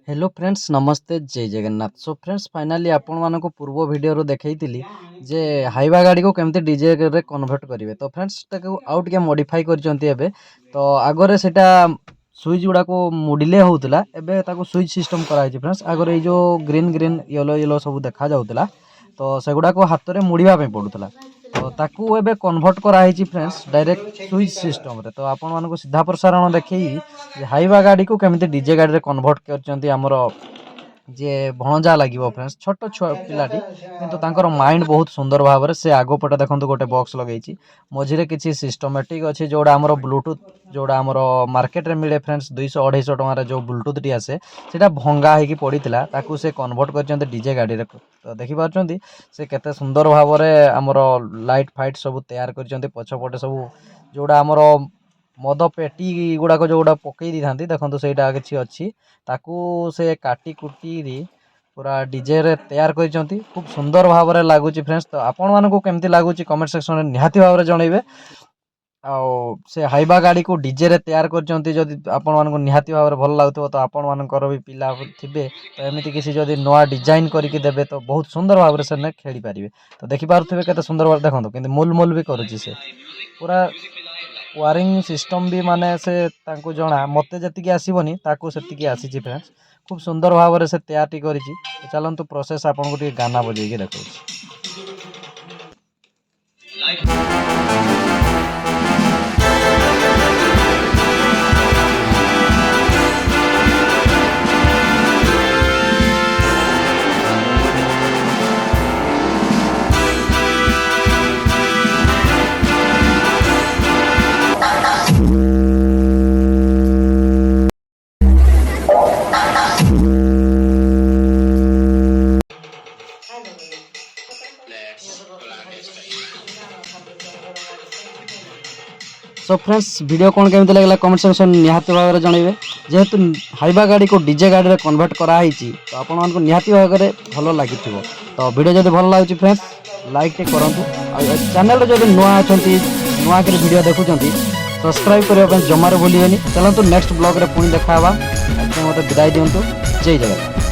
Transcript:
Hello friends नमस्ते जय Jagannath. So friends finally आपण मानको पूर्व वीडियो देखैतिली जे हाइवा गाड़ी को केमते डीजे रे कन्वर्ट करिवे। तो फ्रेंड्स ताको आउट के मॉडिफाई करचंती एबे। तो आगरे सेटा स्विच गुडा को मुडिले होउतला एबे ताको स्विच सिस्टम कराई छै फ्रेंड्स। आगरे जो ग्रीन ग्रीन येलो येलो सब देखा जाउतला तो सेगुडा को हाथ रे मुड़ीबा पे पडुतला। तो ताकू एबे कन्वर्ट करा है फ्रेंड्स डायरेक्ट स्विच सिस्टम रे। तो आपण मानको सीधा प्रसारण देखई जे हाइवा गाड़ी को केमते डीजे गाड़ी रे कन्वर्ट करचंती हमरो जे भणजा लागिवो फ्रेंड्स छोट छुआ पिलाटी किंतु तांकर माइंड बहुत सुंदर भाव से आगो पटे देखंतु गोटे बॉक्स लगेछि मझिरे किछि सिस्टमैटिक अछि जोडा हमरो ब्लूटूथ जोडा हमरो मार्केट रे मिले फ्रेंड्स 200 250 टଙ୍କା रे जो ब्लूटूथ टी आसे सेटा भंगा हेकी पड़ीतिला ताकू से कन्वर्ट करचंती डीजे गाड़ी रे। तो देखि पारचंती से केते सुंदर भाव रे हमरो लाइट फाइट सब तैयार करचंती पछपटे सब जोडा हमरो मद पेटी गुड़ाक जो गुड़ा पकई दी था देखो सहीटा किसी अच्छी ताकू से काटी कुटी पूरा डीजे रे तैयार कर खूब सुंदर भाव में लगुच फ्रेंड्स। तो आपण मानक केमती लगुच कमेंट सेक्शन में निहाती भाव में जनइबे। से हाइवा गाड़ी को डीजे रे तैयार करजदी आपण मानक निहाती भाव में भल लगुव तो आपण मानकर भी पिला थे तो एमती किसी जदि नुआ डिजाइन करके देबे तो बहुत सुंदर भाव से खेली पारे। तो देखिपे केते सुंदर भाव देखो कि मूल मूल भी करुच्ची से पूरा वारिंग सिस्टम भी माने से तांको जना मते जतिकी आसीबनी ताको सेतिकी आसीची फ्रेंड्स। खूब सुंदर भाव में से तैयार टी करिची। तो चलंतु प्रोसेस आपन को गाना बजे के देखौ। सो फ्रेंड्स वीडियो कौन केमती लगला कमेंट सेक्शन निहाती भाव में जनइबे। जेहेतु हाइवा गाड़ी को डीजे गाड़ी रे कन्वर्ट कराई तो आपण मानको निहाती भाव में भल लगी। तो वीडियो जब भल लगे फ्रेंड्स लाइक टे करंतु। चैनल जब नुआ अछंती नुआ के वीडियो देखुचंती सब्सक्राइब करबा जमार भूलिबेनी। चलंतु नेक्स्ट ब्लॉग रे पुणी देखा मते विदाई दियंतु। जय जगन्नाथ।